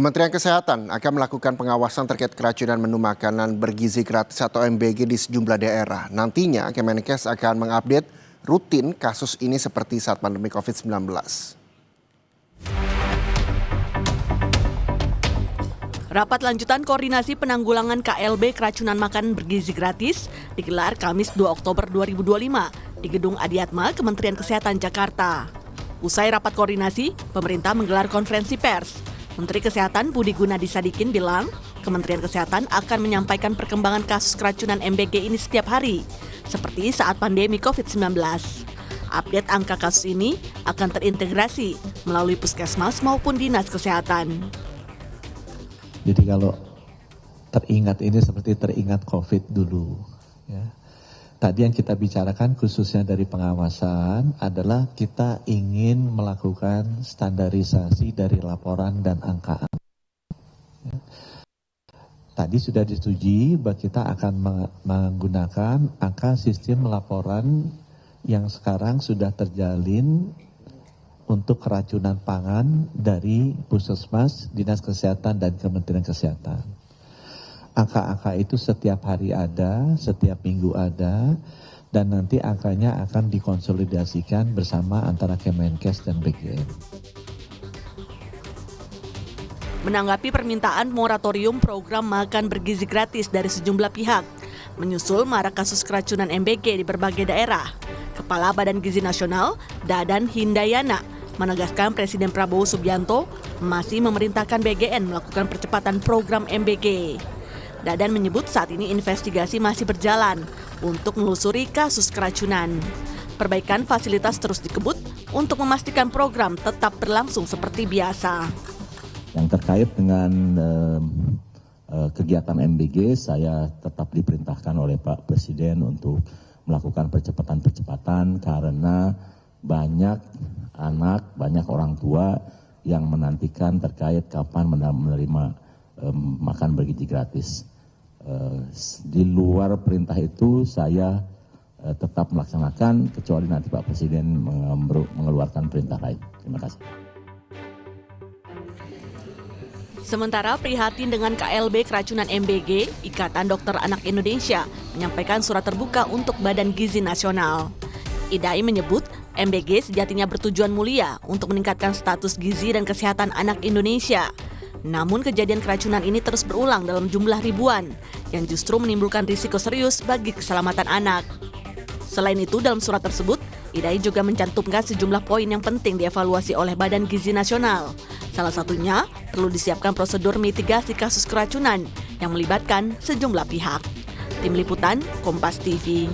Kementerian Kesehatan akan melakukan pengawasan terkait keracunan menu makanan bergizi gratis atau MBG di sejumlah daerah. Nantinya Kemenkes akan mengupdate rutin kasus ini seperti saat pandemi COVID-19. Rapat lanjutan koordinasi penanggulangan KLB keracunan makanan bergizi gratis digelar Kamis 2 Oktober 2025 di Gedung Adiatma Kementerian Kesehatan Jakarta. Usai rapat koordinasi, pemerintah menggelar konferensi pers. Menteri Kesehatan Budi Gunadi Sadikin bilang, Kementerian Kesehatan akan menyampaikan perkembangan kasus keracunan MBG ini setiap hari, seperti saat pandemi COVID-19. Update angka kasus ini akan terintegrasi melalui puskesmas maupun dinas kesehatan. Jadi kalau teringat ini seperti teringat COVID dulu. Ya. Tadi yang kita bicarakan khususnya dari pengawasan adalah kita ingin melakukan standarisasi dari laporan dan angka. Ya. Tadi sudah disetujui bahwa kita akan menggunakan angka sistem laporan yang sekarang sudah terjalin untuk keracunan pangan dari Puskesmas, Dinas Kesehatan, dan Kementerian Kesehatan. Angka-angka itu setiap hari ada, setiap minggu ada, dan nanti angkanya akan dikonsolidasikan bersama antara Kemenkes dan BGN. Menanggapi permintaan moratorium program makan bergizi gratis dari sejumlah pihak, menyusul marak kasus keracunan MBG di berbagai daerah, Kepala Badan Gizi Nasional, Dadan Hindayana, menegaskan Presiden Prabowo Subianto masih memerintahkan BGN melakukan percepatan program MBG. Dadan menyebut saat ini investigasi masih berjalan untuk menelusuri kasus keracunan. Perbaikan fasilitas terus dikebut untuk memastikan program tetap berlangsung seperti biasa. Yang terkait dengan kegiatan MBG, saya tetap diperintahkan oleh Pak Presiden untuk melakukan percepatan-percepatan karena banyak anak, banyak orang tua yang menantikan terkait kapan menerima makan bergizi gratis. Di luar perintah itu saya tetap melaksanakan kecuali nanti Pak Presiden mengeluarkan perintah lain. Terima kasih. Sementara prihatin dengan KLB keracunan MBG, Ikatan Dokter Anak Indonesia menyampaikan surat terbuka untuk Badan Gizi Nasional. IDAI menyebut MBG sejatinya bertujuan mulia untuk meningkatkan status gizi dan kesehatan anak Indonesia. Namun kejadian keracunan ini terus berulang dalam jumlah ribuan, yang justru menimbulkan risiko serius bagi keselamatan anak. Selain itu, dalam surat tersebut, IDAI juga mencantumkan sejumlah poin yang penting dievaluasi oleh Badan Gizi Nasional. Salah satunya, perlu disiapkan prosedur mitigasi kasus keracunan yang melibatkan sejumlah pihak. Tim Liputan, Kompas TV.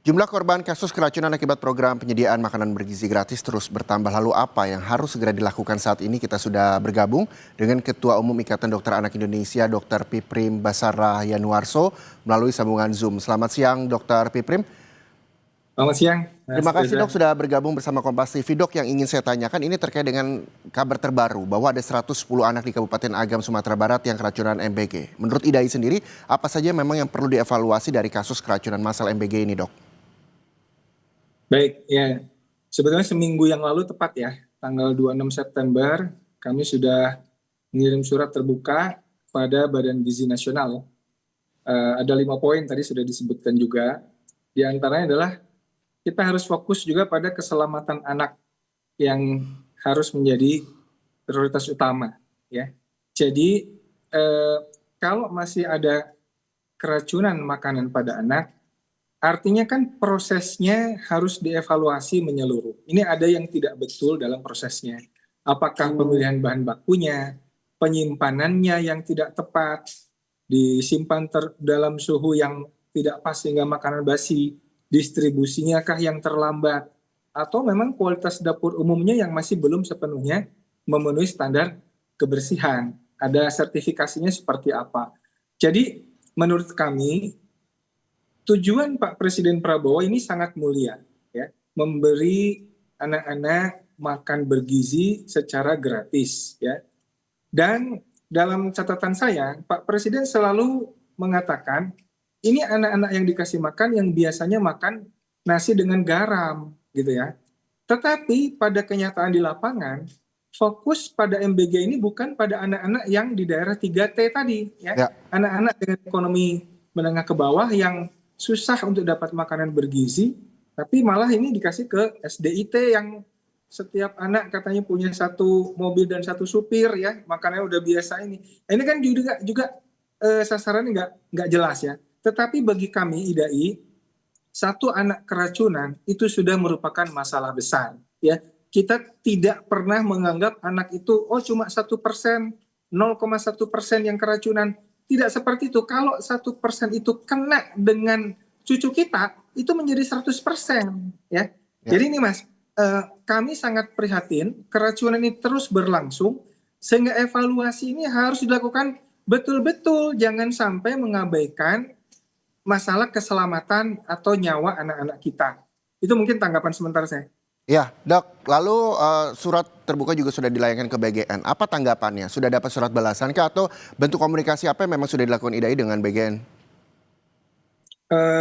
Jumlah korban kasus keracunan akibat program penyediaan makanan bergizi gratis terus bertambah. Lalu apa yang harus segera dilakukan saat ini? Kita sudah bergabung dengan Ketua Umum Ikatan Dokter Anak Indonesia, Dr. Piprim Basara Yanuarso, melalui sambungan Zoom. Selamat siang, Dr. Piprim. Selamat siang. Terima kasih dok sudah bergabung bersama Kompas TV. Dok, yang ingin saya tanyakan ini terkait dengan kabar terbaru bahwa ada 110 anak di Kabupaten Agam, Sumatera Barat yang keracunan MBG. Menurut IDAI sendiri, apa saja memang yang perlu dievaluasi dari kasus keracunan massal MBG ini, dok? Baik, ya. Sebetulnya seminggu yang lalu tepat ya, tanggal 26 September, kami sudah mengirim surat terbuka pada Badan Gizi Nasional. Ada 5 poin tadi sudah disebutkan juga. Di antaranya adalah kita harus fokus juga pada keselamatan anak yang harus menjadi prioritas utama. Ya. Jadi kalau masih ada keracunan makanan pada anak, artinya kan prosesnya harus dievaluasi menyeluruh. Ini ada yang tidak betul dalam prosesnya. Apakah pemilihan bahan bakunya, penyimpanannya yang tidak tepat, disimpan dalam suhu yang tidak pas sehingga makanan basi, distribusinya kah yang terlambat, atau memang kualitas dapur umumnya yang masih belum sepenuhnya memenuhi standar kebersihan. Ada sertifikasinya seperti apa. Jadi menurut kami, tujuan Pak Presiden Prabowo ini sangat mulia, ya, memberi anak-anak makan bergizi secara gratis, ya. Dan dalam catatan saya, Pak Presiden selalu mengatakan ini anak-anak yang dikasih makan yang biasanya makan nasi dengan garam, gitu ya. Tetapi pada kenyataan di lapangan, fokus pada MBG ini bukan pada anak-anak yang di daerah 3T tadi, ya. Ya. Anak-anak dengan ekonomi menengah ke bawah yang susah untuk dapat makanan bergizi, tapi malah ini dikasih ke SDIT yang setiap anak katanya punya satu mobil dan satu supir, ya, makanannya udah biasa ini. Nah, ini kan juga sasarannya nggak jelas, ya. Tetapi bagi kami IDAI, satu anak keracunan itu sudah merupakan masalah besar, ya. Kita tidak pernah menganggap anak itu cuma 1%, 0,1% yang keracunan. Tidak seperti itu. Kalau 1% itu kena dengan cucu kita, itu menjadi 100%, ya. Ya. Jadi ini Mas, kami sangat prihatin keracunan ini terus berlangsung, sehingga evaluasi ini harus dilakukan betul-betul, jangan sampai mengabaikan masalah keselamatan atau nyawa anak-anak kita. Itu mungkin tanggapan sementara saya. Ya, Dok, lalu surat terbuka juga sudah dilayangkan ke BGN. Apa tanggapannya? Sudah dapat surat balasan kah atau bentuk komunikasi apa yang memang sudah dilakukan IDAI dengan BGN?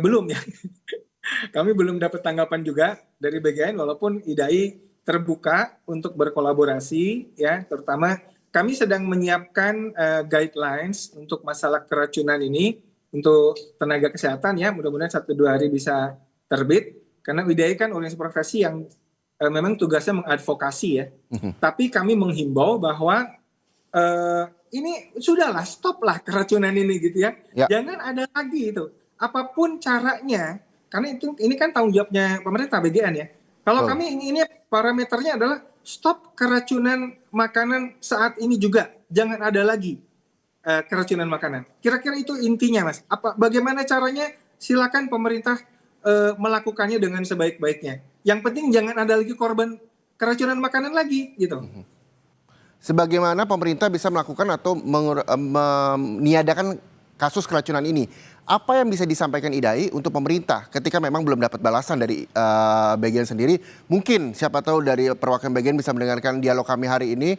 Belum ya. Kami belum dapat tanggapan juga dari BGN walaupun IDAI terbuka untuk berkolaborasi, ya, terutama kami sedang menyiapkan guidelines untuk masalah keracunan ini untuk tenaga kesehatan, ya, mudah-mudahan 1-2 hari bisa terbit karena IDAI kan organisasi profesi yang memang tugasnya mengadvokasi, ya. Tapi kami menghimbau bahwa ini sudahlah, stoplah keracunan ini gitu, ya. Ya. Jangan ada lagi itu. Apapun caranya, karena ini kan tanggung jawabnya pemerintah BGN, ya. Kalau kami ini parameternya adalah stop keracunan makanan saat ini juga, jangan ada lagi keracunan makanan. Kira-kira itu intinya, Mas. Bagaimana caranya? Silakan pemerintah melakukannya dengan sebaik-baiknya. Yang penting jangan ada lagi korban keracunan makanan lagi, gitu. Sebagaimana pemerintah bisa melakukan atau meniadakan kasus keracunan ini? Apa yang bisa disampaikan IDAI untuk pemerintah ketika memang belum dapat balasan dari BGN sendiri? Mungkin siapa tahu dari perwakilan BGN bisa mendengarkan dialog kami hari ini.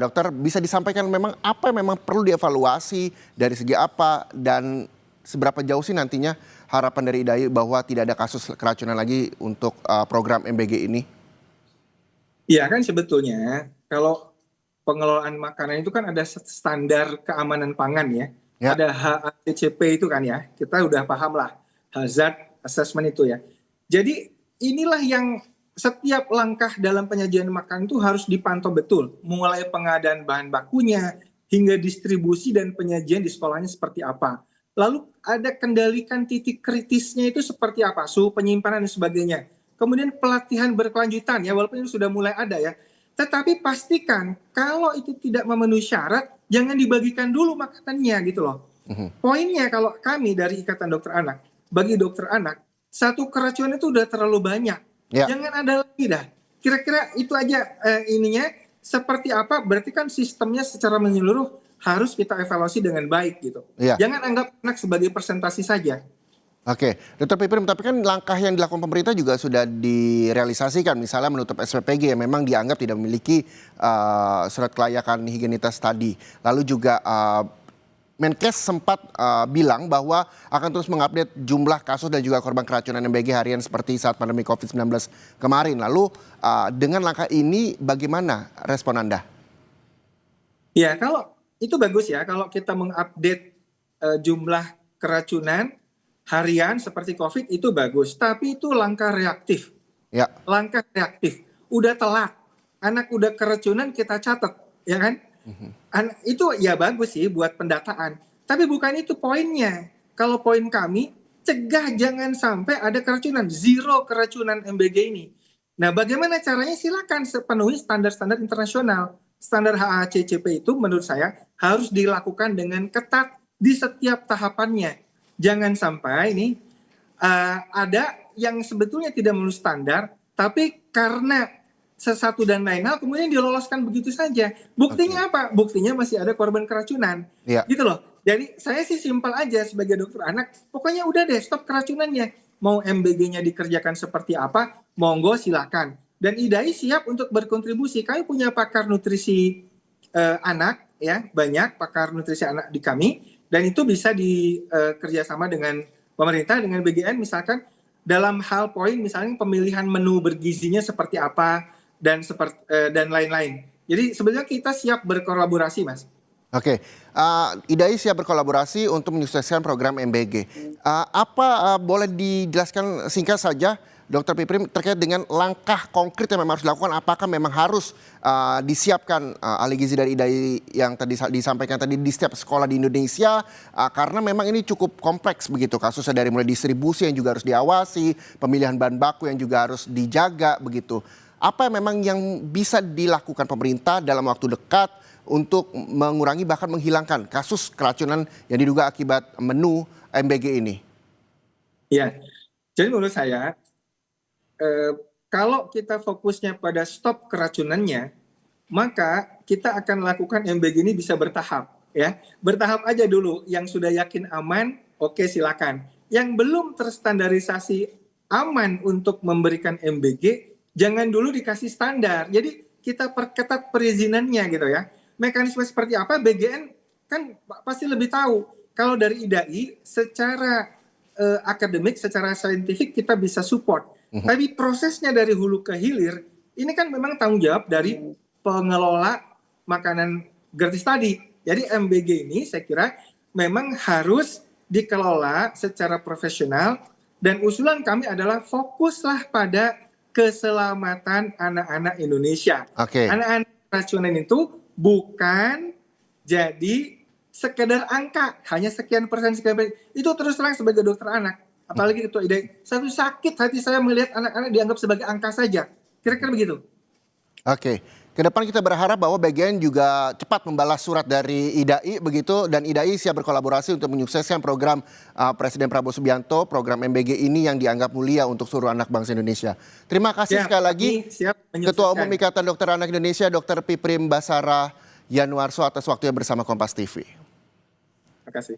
Dokter, bisa disampaikan memang apa yang memang perlu dievaluasi, dari segi apa, dan seberapa jauh sih nantinya harapan dari IDAI bahwa tidak ada kasus keracunan lagi untuk program MBG ini? Iya kan sebetulnya kalau pengelolaan makanan itu kan ada standar keamanan pangan, ya. Ya. Ada HACCP itu kan, ya. Kita udah paham lah hazard assessment itu, ya. Jadi inilah yang setiap langkah dalam penyajian makanan itu harus dipantau betul. Mulai pengadaan bahan bakunya hingga distribusi dan penyajian di sekolahnya seperti apa. Lalu ada kendalikan titik kritisnya itu seperti apa, suhu penyimpanan dan sebagainya. Kemudian pelatihan berkelanjutan, ya, walaupun ini sudah mulai ada, ya. Tetapi pastikan kalau itu tidak memenuhi syarat, jangan dibagikan dulu makanannya, gitu loh. Poinnya kalau kami dari Ikatan Dokter Anak, bagi dokter anak, satu keracunan itu udah terlalu banyak. Ya. Jangan ada lagi dah. Kira-kira itu aja ininya seperti apa, berarti kan sistemnya secara menyeluruh harus kita evaluasi dengan baik, gitu. Ya. Jangan anggap anak sebagai presentasi saja. Oke, Dr. Piprim, tapi kan langkah yang dilakukan pemerintah juga sudah direalisasikan, misalnya menutup SPPG yang memang dianggap tidak memiliki surat kelayakan higienitas tadi. Lalu juga Menkes sempat bilang bahwa akan terus mengupdate jumlah kasus dan juga korban keracunan MBG harian seperti saat pandemi COVID-19 kemarin. Lalu dengan langkah ini bagaimana respon Anda? Ya, kalau itu bagus, ya, kalau kita mengupdate jumlah keracunan harian seperti COVID itu bagus, tapi itu langkah reaktif. Ya. Langkah reaktif. Udah telat. Anak udah keracunan kita catat, ya kan? Itu ya bagus sih buat pendataan. Tapi bukan itu poinnya. Kalau poin kami, cegah jangan sampai ada keracunan. Zero keracunan MBG ini. Nah, bagaimana caranya? Silakan sepenuhi standar-standar internasional. Standar HACCP itu menurut saya harus dilakukan dengan ketat di setiap tahapannya. Jangan sampai ini ada yang sebetulnya tidak memenuhi standar, tapi karena sesuatu dan lain hal kemudian diloloskan begitu saja. Buktinya apa? Buktinya masih ada korban keracunan. Ya. Gitu loh. Jadi saya sih simpel aja sebagai dokter anak, pokoknya udah deh stop keracunannya. Mau MBG-nya dikerjakan seperti apa, monggo silakan. Dan IDAI siap untuk berkontribusi. Kami punya pakar nutrisi anak, ya, banyak pakar nutrisi anak di kami. Dan itu bisa dikerjasama dengan pemerintah, dengan BGN misalkan, dalam hal poin misalnya pemilihan menu bergizinya seperti apa dan lain-lain. Jadi sebenarnya kita siap berkolaborasi, Mas. Oke, IDAI siap berkolaborasi untuk menyukseskan program MBG. Boleh dijelaskan singkat saja, Dr. Piprim, terkait dengan langkah konkret yang memang harus dilakukan? Apakah memang harus disiapkan ahli gizi dari IDAI yang tadi disampaikan tadi di setiap sekolah di Indonesia? Karena memang ini cukup kompleks begitu kasusnya, dari mulai distribusi yang juga harus diawasi, pemilihan bahan baku yang juga harus dijaga begitu. Apa memang yang bisa dilakukan pemerintah dalam waktu dekat untuk mengurangi bahkan menghilangkan kasus keracunan yang diduga akibat menu MBG ini? Ya, jadi menurut saya kalau kita fokusnya pada stop keracunannya, maka kita akan lakukan MBG ini bisa bertahap, ya. Bertahap aja dulu. Yang sudah yakin aman, oke silakan. Yang belum terstandarisasi aman untuk memberikan MBG, jangan dulu dikasih standar. Jadi kita perketat perizinannya gitu ya. Mekanisme seperti apa BGN kan pasti lebih tahu. Kalau dari IDAI secara akademik, secara saintifik kita bisa support. Tapi prosesnya dari hulu ke hilir ini kan memang tanggung jawab dari pengelola makanan gratis tadi. Jadi MBG ini saya kira memang harus dikelola secara profesional, dan usulan kami adalah fokuslah pada keselamatan anak-anak Indonesia. Anak-anak keracunan itu bukan jadi sekedar angka, hanya sekian persen. Itu terus terang sebagai dokter anak, apalagi ketua IDAI, satu sakit hati saya melihat anak-anak dianggap sebagai angka saja. Kira-kira begitu. Oke, ke depan kita berharap bahwa BGN juga cepat membalas surat dari IDAI begitu, dan IDAI siap berkolaborasi untuk menyukseskan program Presiden Prabowo Subianto, program MBG ini yang dianggap mulia untuk seluruh anak bangsa Indonesia. Terima kasih sekali lagi Ketua Umum Ikatan Dokter Anak Indonesia, Dr. Piprim Basarah Yanuarso, atas waktunya bersama Kompas TV. Terima kasih.